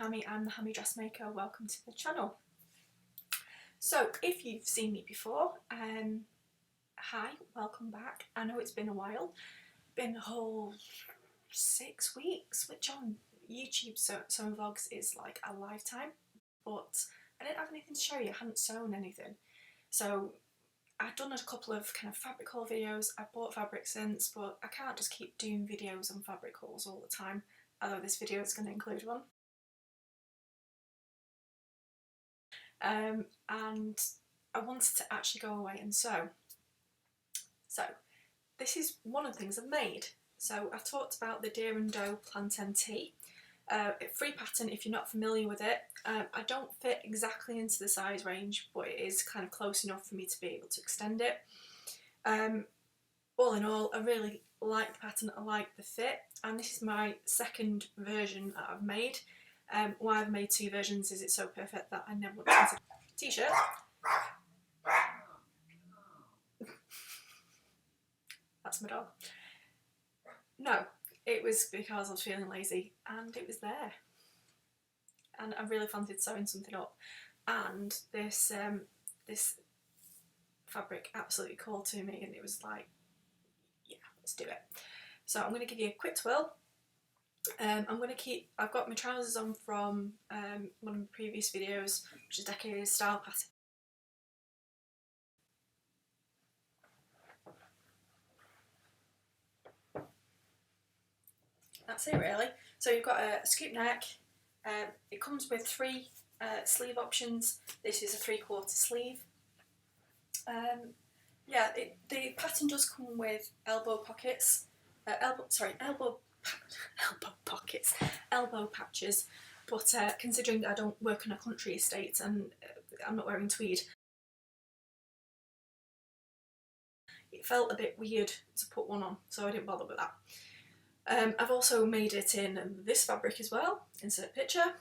Hammy, I'm the Hammy Dressmaker. Welcome to the channel. So if you've seen me before, hi, welcome back. I know it's been a while, been a whole 6 weeks, which on YouTube sewing vlogs is like a lifetime, but I didn't have anything to show you. I hadn't sewn anything, so I've done a couple of kind of fabric haul videos. I've bought fabric since, but I can't just keep doing videos on fabric hauls all the time, although this video is going to include one. And I wanted to actually go away and sew. So this is one of the things I've made. So I've talked about the Deer and Doe Plantain tee. Free pattern if you're not familiar with it. I don't fit exactly into the size range, but it is kind of close enough for me to be able to extend it. All in all, I really like the pattern, I like the fit, and this is my second version that I've made. Why I've made 2 versions is it's so perfect that I never want to use a t-shirt. That's my dog. No, it was because I was feeling lazy and it was there. And I really fancied sewing something up. And this fabric absolutely called to me, and it was like, yeah, let's do it. So I'm going to give you a quick twirl. I've got my trousers on from one of my previous videos, which is Decorated Style Pattern. That's it really. So you've got a scoop neck. It comes with 3 sleeve options. This is a 3/4 sleeve. Yeah, the pattern does come with elbow pockets. Elbow patches, but considering I don't work on a country estate and I'm not wearing tweed, it felt a bit weird to put one on, so I didn't bother with that. I've also made it in this fabric as well, insert picture.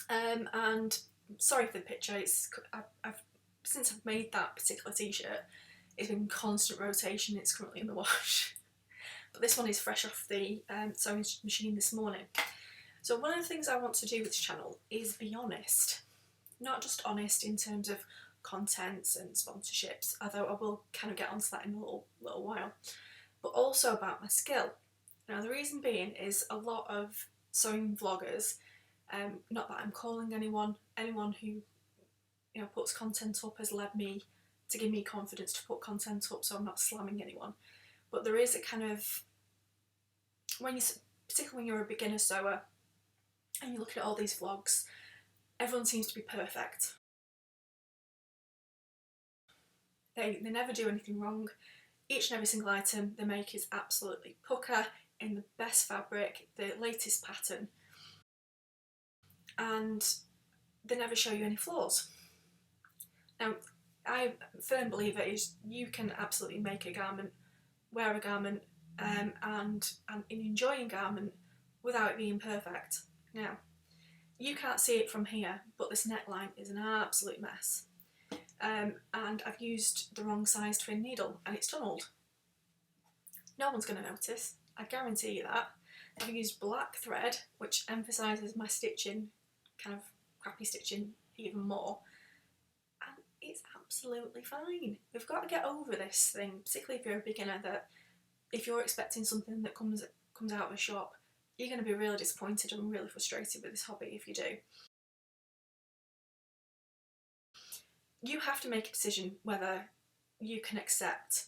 And sorry for the picture, since I've made that particular t-shirt, it's been constant rotation. It's currently in the wash. But this one is fresh off the sewing machine this morning. So one of the things I want to do with this channel is be honest. Not just honest in terms of contents and sponsorships, although I will kind of get onto that in a little while, but also about my skill. Now the reason being is a lot of sewing vloggers, not that I'm calling anyone who puts content up has led me to give me confidence to put content up, so I'm not slamming anyone, but there is a kind of, particularly when you're a beginner sewer and you look at all these vlogs, everyone seems to be perfect. They never do anything wrong. Each and every single item they make is absolutely pucker, in the best fabric, the latest pattern, and they never show you any flaws. Now, I'm a firm believer is you can absolutely make a garment, wear a garment, and enjoy a garment without it being perfect. Now, you can't see it from here, but this neckline is an absolute mess. And I've used the wrong size twin needle and it's tunnelled. No one's going to notice, I guarantee you that. I've used black thread, which emphasises my stitching, kind of crappy stitching, even more. And it's absolutely fine. We've got to get over this thing, particularly if you're a beginner, that if you're expecting something that comes out of a shop, you're going to be really disappointed and really frustrated with this hobby if you do. You have to make a decision whether you can accept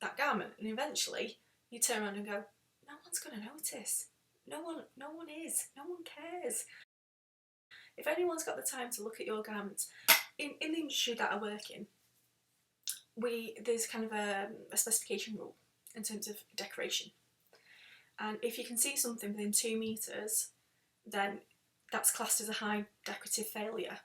that garment, and eventually you turn around and go, no one's going to notice. No one is. No one cares. If anyone's got the time to look at your garments, in the industry that I work in, there's kind of a specification rule in terms of decoration. And if you can see something within 2 metres, then that's classed as a high decorative failure.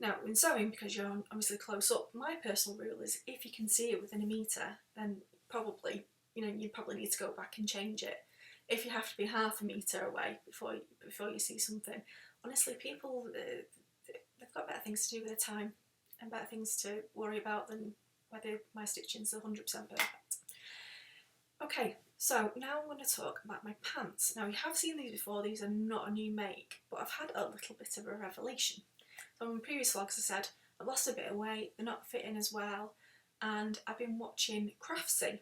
Now, in sewing, because you're obviously close up, my personal rule is if you can see it within 1 metre, then probably, you probably need to go back and change it. If you have to be half a metre away before you see something, honestly, people, they've got better things to do with their time and better things to worry about than whether my stitching's 100% perfect. Okay, So now I'm going to talk about my pants. Now you have seen these before, these are not a new make, but I've had a little bit of a revelation. So in my previous vlogs I said I've lost a bit of weight, they're not fitting as well, and I've been watching Craftsy.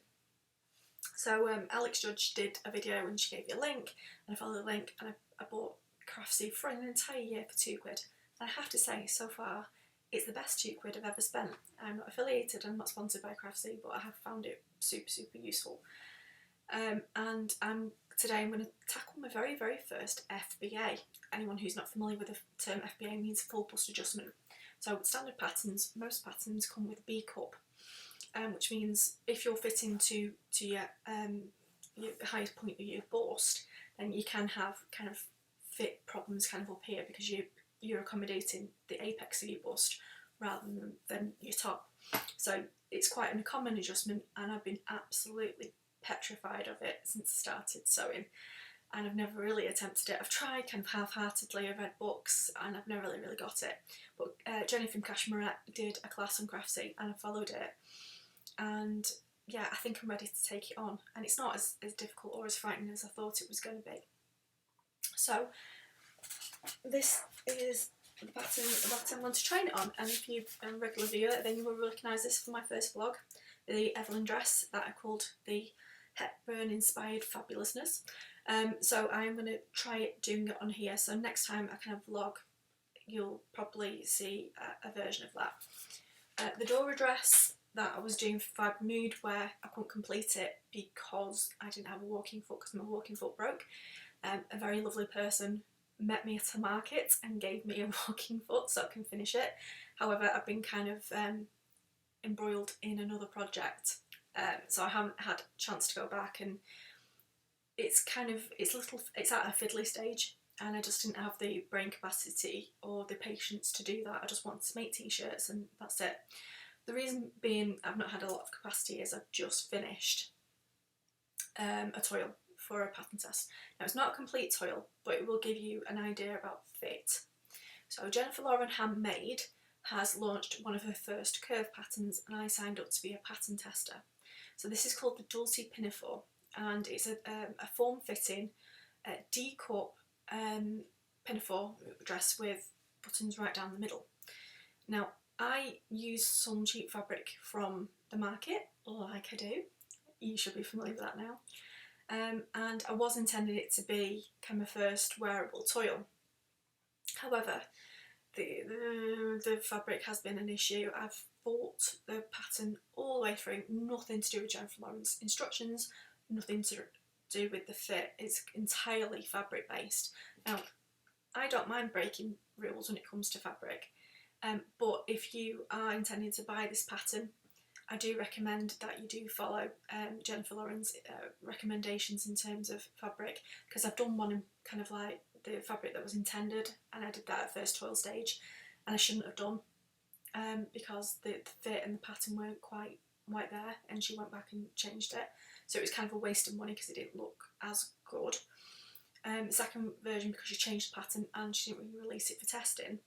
So Alex Judge did a video and she gave you a link, and I followed the link and I bought Craftsy for an entire year for £2. And I have to say, so far, it's the best £2 I've ever spent. I'm not affiliated, I'm not sponsored by Craftsy, but I have found it super, super useful. And today I'm going to tackle my very, very first FBA. Anyone who's not familiar with the term FBA means full bust adjustment. So standard patterns, most patterns come with a B cup, which means if you're fitting to your highest point of your bust, then you can have kind of fit problems kind of up here because you're accommodating the apex of your bust rather than your top. So it's quite a common adjustment, and I've been absolutely petrified of it since I started sewing, and I've never really attempted it. I've tried kind of half-heartedly, I've read books and I've never really got it, but Jenny from Cashmerette did a class on Craftsy and I followed it, and yeah, I think I'm ready to take it on, and it's not as difficult or as frightening as I thought it was going to be. So this is the pattern that I'm going to train it on, and if you're a regular viewer then you will recognise this from my first vlog, the Evelyn dress that I called the Hepburn inspired fabulousness. So I'm going to try doing it on here, so next time I kind of vlog you'll probably see a version of that. The Dora dress that I was doing for Fab Mood, where I couldn't complete it because I didn't have a walking foot because my walking foot broke. A very lovely person met me at a market and gave me a walking foot so I can finish it. However, I've been kind of embroiled in another project, so I haven't had a chance to go back, and it's at a fiddly stage, and I just didn't have the brain capacity or the patience to do that. I just wanted to make t-shirts and that's it. The reason being I've not had a lot of capacity is I've just finished a toil for a pattern test. Now it's not a complete toil, but it will give you an idea about fit. So Jennifer Lauren Handmade has launched one of her first curve patterns, and I signed up to be a pattern tester. So this is called the Dulcie Pinnefore, and it's a form-fitting D-cup pinafore dress with buttons right down the middle. Now I use some cheap fabric from the market, like I do. You should be familiar with that now. And I was intending it to be kind of my first wearable toil. However, the fabric has been an issue. I've bought the pattern all the way through, nothing to do with Jennifer Lawrence instructions, nothing to do with the fit. It's entirely fabric based. Now, I don't mind breaking rules when it comes to fabric, but if you are intending to buy this pattern, I do recommend that you do follow Jennifer Lawrence recommendations in terms of fabric, because I've done one in kind of like the fabric that was intended, and I did that at first toil stage, and I shouldn't have done because the fit and the pattern weren't quite there, and she went back and changed it, so it was kind of a waste of money because it didn't look as good. The second version, because she changed the pattern and she didn't really release it for testing,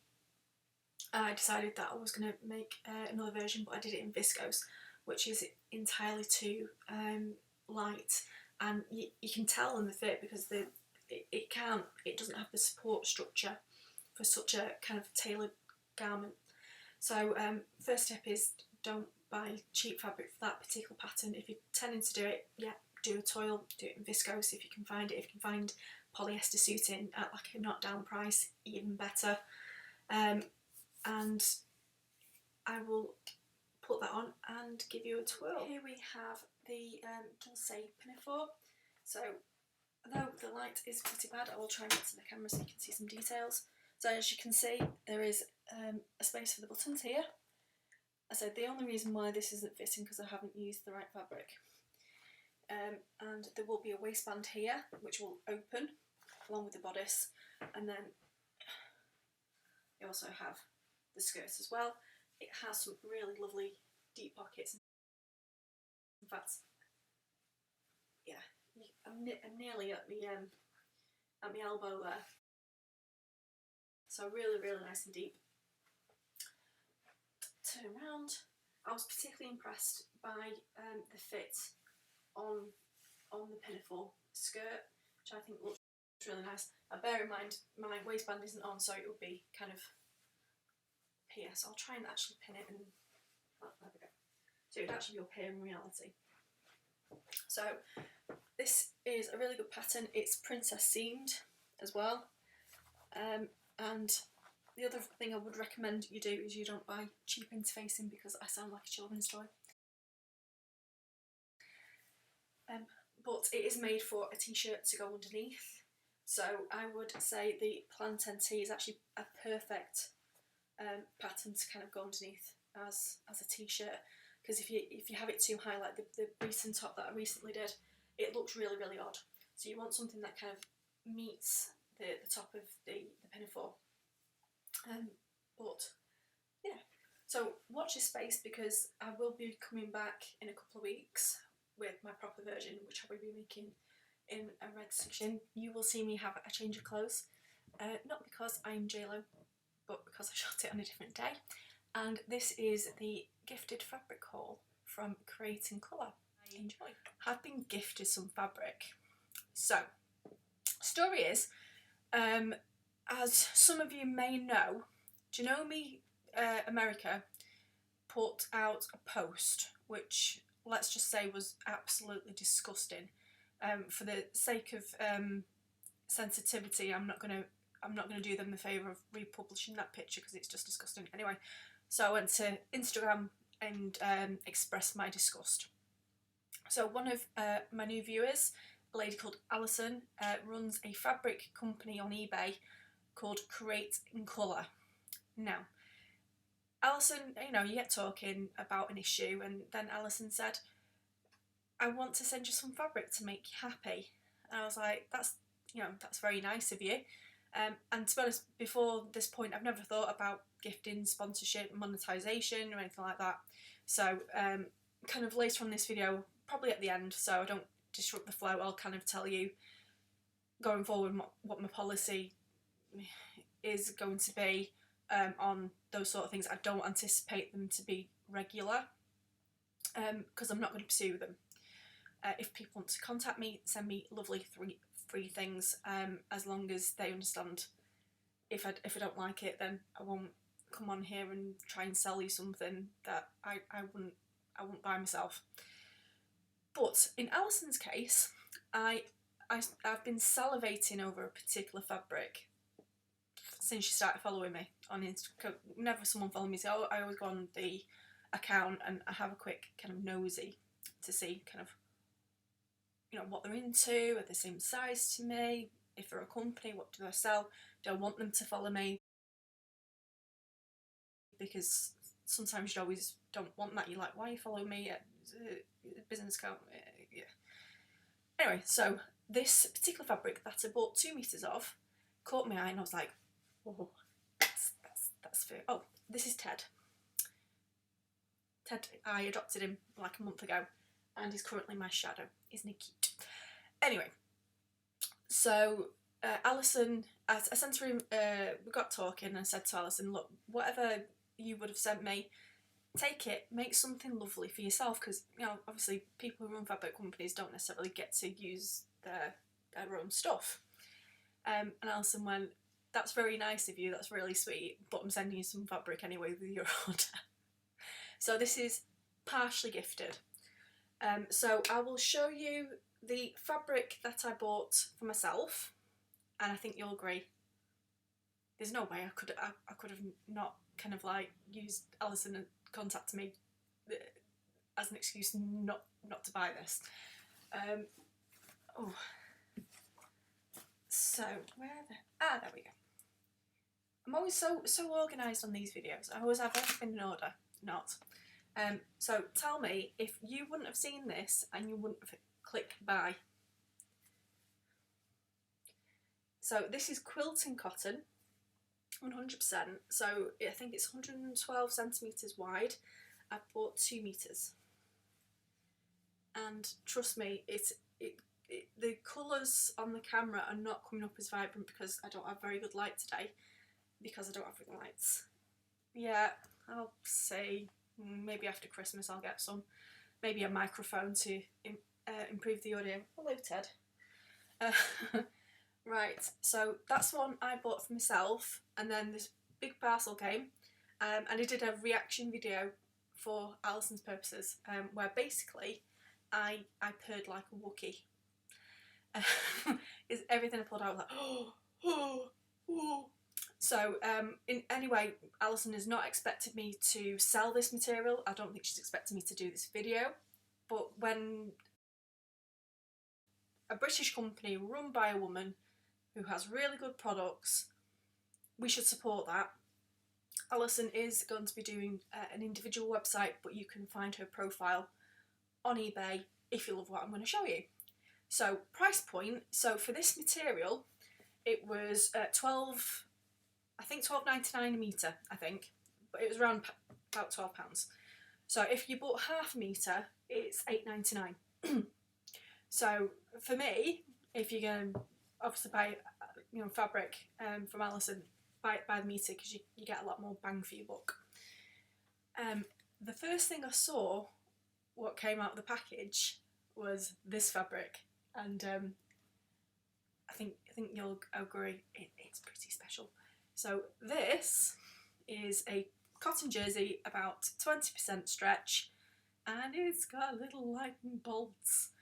I decided that I was going to make another version, but I did it in viscose, which is entirely too light, and you can tell in the fit because it doesn't have the support structure for such a kind of tailored garment. So first step is don't buy cheap fabric for that particular pattern. If you're tending to do it, yeah, do a toil, do it in viscose if you can find it. If you can find polyester suiting at like a knockdown price, even better. And I will put that on and give you a twirl. Here we have the Dulcie Pinnefore. So although the light is pretty bad, I will try and get to the camera so you can see some details. So as you can see, there is a space for the buttons here. I said the only reason why this isn't fitting because I haven't used the right fabric. And there will be a waistband here which will open along with the bodice, and then you also have the skirts as well. It has some really lovely deep pockets. In fact, yeah, I'm nearly at my elbow there. So really, really nice and deep. Turn around. I was particularly impressed by the fit on on the Pinnefore skirt, which I think looks really nice. Now bear in mind my waistband isn't on, so it would be kind of here, so I'll try and actually pin it and there we go. So it would actually be up here in reality. So this is a really good pattern. It's princess seamed as well, and the other thing I would recommend you do is you don't buy cheap interfacing, because I sound like a children's toy. But it is made for a t-shirt to go underneath, so I would say the Plantain tee is actually a perfect pattern to kind of go underneath as a t-shirt, because if you have it too high, like the recent top that I recently did, it looks really, really odd. So you want something that kind of meets the top of the Pinnefore. But yeah, so watch this space, because I will be coming back in a couple of weeks with my proper version, which I will be making in a red section. You will see me have a change of clothes, not because I'm JLo, but because I shot it on a different day. And this is the gifted fabric haul from Create in Colour. I enjoy. I've been gifted some fabric. So, story is, as some of you may know, Janome America put out a post which, let's just say, was absolutely disgusting. For the sake of sensitivity, I'm not gonna do them the favour of republishing that picture because it's just disgusting. Anyway, so I went to Instagram and expressed my disgust. So one of my new viewers, a lady called Alison, runs a fabric company on eBay called Create in Colour. Now, Alison, you know, you get talking about an issue, and then Alison said, I want to send you some fabric to make you happy. And I was like, that's very nice of you. And to be honest, before this point, I've never thought about gifting, sponsorship, monetization, or anything like that. So kind of later on in this video, probably at the end, so I don't disrupt the flow, I'll kind of tell you going forward what my policy is going to be on those sort of things. I don't anticipate them to be regular, because I'm not going to pursue them. If people want to contact me, send me lovely free things, as long as they understand if I don't like it, then I won't come on here and try and sell you something that I wouldn't buy myself. But in Alison's case, I've been salivating over a particular fabric since she started following me on Instagram. Whenever someone follows me, so I always go on the account and I have a quick kind of nosy to see kind of, you know, what they're into, are they the same size to me, if they're a company, what do they sell, do I want them to follow me? Because sometimes you always don't want that. You're like, why are you following me at business account? Yeah. Anyway, so this particular fabric that I bought 2 meters of caught my eye, and I was like, oh, that's fair. Oh, this is Ted. Ted, I adopted him like a month ago, and he's currently my shadow. Isn't he cute? Anyway, so Alison, I sent her, we got talking, and I said to Alison, look, whatever you would have sent me, take it, make something lovely for yourself, because, you know, obviously people who run fabric companies don't necessarily get to use their own stuff. And Alison went, that's very nice of you, that's really sweet, but I'm sending you some fabric anyway with your order. So this is partially gifted. So I will show you the fabric that I bought for myself, and I think you'll agree. There's no way I could have not kind of like used Alison and contacted me as an excuse not to buy this. Oh, so where are they? There we go. I'm always so organised on these videos. I always have everything in order. Not. So tell me if you wouldn't have seen this and you wouldn't have clicked buy. So this is quilting cotton, 100%. So I think it's 112 centimetres wide. I bought 2 meters, and trust me, the colours on the camera are not coming up as vibrant because I don't have very good light today, because I don't have ring lights. Yeah, I'll say maybe after Christmas I'll get some, maybe a microphone to improve the audio. Hello, Ted. Right, so that's one I bought for myself, and then this big parcel came, and I did a reaction video for Alison's purposes, where basically I purred like a Wookiee. Is everything I pulled out was like, oh. So anyway, Alison has not expected me to sell this material. I don't think she's expecting me to do this video, but when a British company run by a woman who has really good products, we should support that. Alison is going to be doing an individual website, but you can find her profile on eBay if you love what I'm going to show you. So price point, so for this material it was £12.99 a metre, I think, but it was around about £12. So if you bought half a metre, it's £8.99. So for me, if you're going to obviously buy fabric from Alison, buy it by the metre, because you get a lot more bang for your buck. The first thing I saw, what came out of the package, was this fabric, and I think you'll agree it's pretty special. So this is a cotton jersey, about 20% stretch, and it's got little lightning bolts.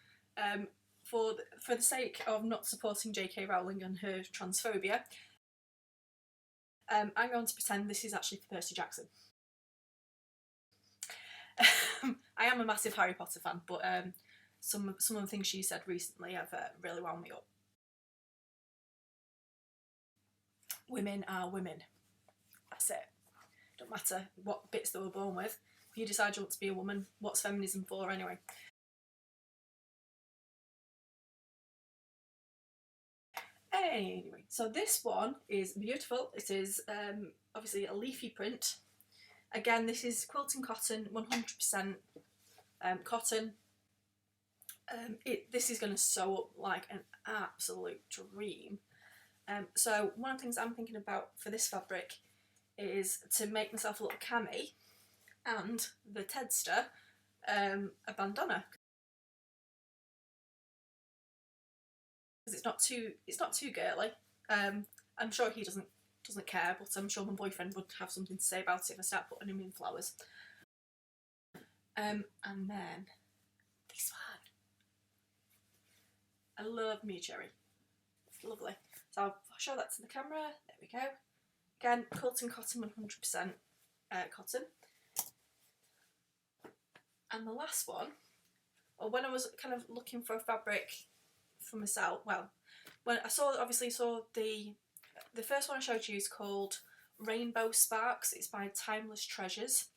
For the sake of not supporting J.K. Rowling and her transphobia, I'm going to pretend this is actually for Percy Jackson. I am a massive Harry Potter fan, but some of the things she said recently have really wound me up. Women are women. That's it. Don't matter what bits they were born with. If you decide you want to be a woman, what's feminism for anyway? Anyway, so this one is beautiful. It is obviously a leafy print. Again, this is quilting cotton, 100% cotton. This is going to sew up like an absolute dream. So one of the things I'm thinking about for this fabric is to make myself a little cami, and the Tedster a bandana. It's not too girly. I'm sure he doesn't care, but I'm sure my boyfriend would have something to say about it if I start putting him in flowers. And then this one. I love me cherry. It's lovely. So I'll show that to the camera. There we go. Again, quilting cotton, 100% cotton. And the last one, or when I was kind of looking for a fabric for myself, well, when I obviously saw the first one I showed you is called Rainbow Sparks. It's by Timeless Treasures.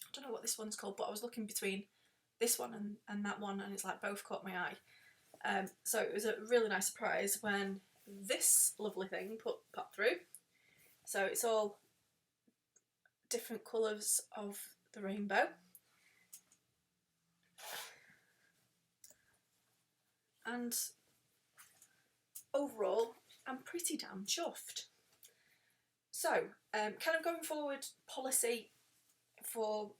I don't know what this one's called, but I was looking between this one and that one, and it's like both caught my eye. So it was a really nice surprise when this lovely thing popped through. So it's all different colours of the rainbow. And overall, I'm pretty damn chuffed. So, kind of going forward, policy for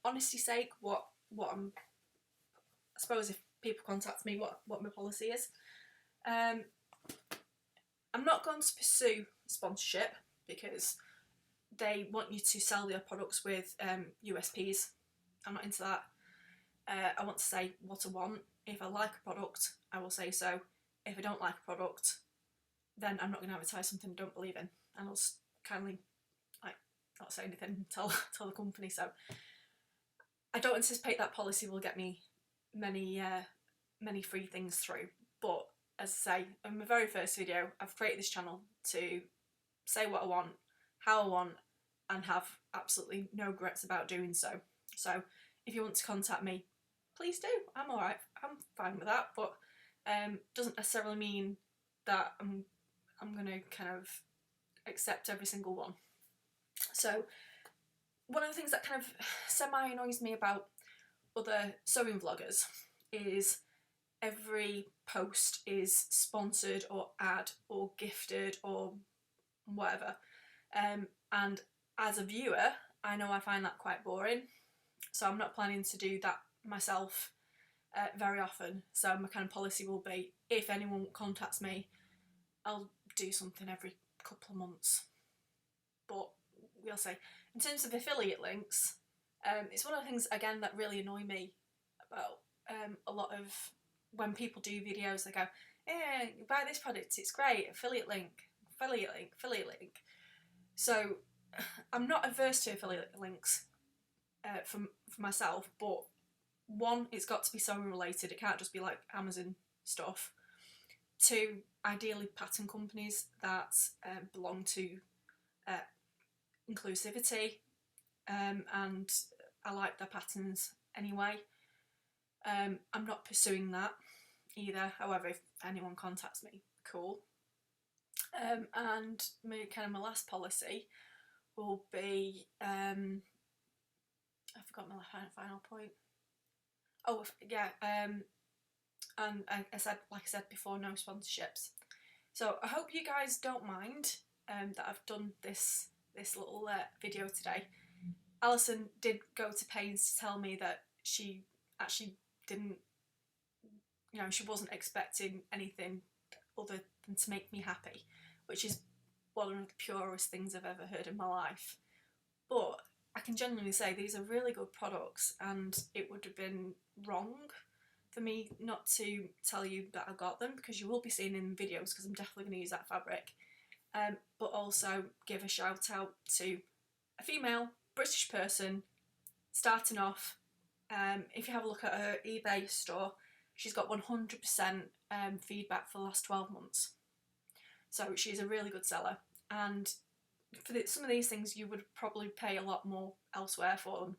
honesty's sake, what I suppose if people contact me, what my policy is. I'm not going to pursue sponsorship because they want you to sell their products with USPs. I'm not into that. I want to say what I want. If I like a product, I will say so. If I don't like a product, then I'm not going to advertise something I don't believe in, and I'll just kindly not say anything, tell the company. So I don't anticipate that policy will get me many free things through. But as I say, in my very first video, I've created this channel to say what I want, how I want, and have absolutely no regrets about doing so. So if you want to contact me, please do. I'm alright. I'm fine with that, but doesn't necessarily mean that I'm going to kind of accept every single one. So one of the things that kind of semi-annoys me about other sewing vloggers is every post is sponsored or ad or gifted or whatever. And as a viewer, I know I find that quite boring. So I'm not planning to do that myself very often. So my kind of policy will be, if anyone contacts me, I'll do something every couple of months. But we'll see. In terms of affiliate links, it's one of the things, again, that really annoy me about a lot of when people do videos. They go, "Yeah, buy this product, it's great, affiliate link, affiliate link, affiliate link." So I'm not averse to affiliate links for myself, but one, it's got to be sewing related. It can't just be like Amazon stuff. Two, ideally pattern companies that belong to inclusivity, and I like their patterns anyway. I'm not pursuing that either. However, if anyone contacts me, cool. And my last policy will be, I forgot my final point. Oh yeah, and I said, like I said before, no sponsorships. So I hope you guys don't mind that I've done this little video today. Alison did go to pains to tell me that she actually didn't, she wasn't expecting anything other than to make me happy, which is one of the purest things I've ever heard in my life. But I can genuinely say these are really good products, and it would have been wrong for me not to tell you that I got them, because you will be seeing in videos, because I'm definitely going to use that fabric. But also give a shout out to a female British person starting off. If you have a look at her eBay store, she's got 100% feedback for the last 12 months. So she's a really good seller, and for some of these things you would probably pay a lot more elsewhere for them.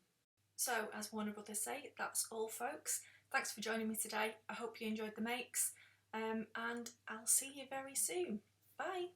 So as Warner Brothers say, that's all folks. Thanks for joining me today. I hope you enjoyed the makes, and I'll see you very soon. Bye!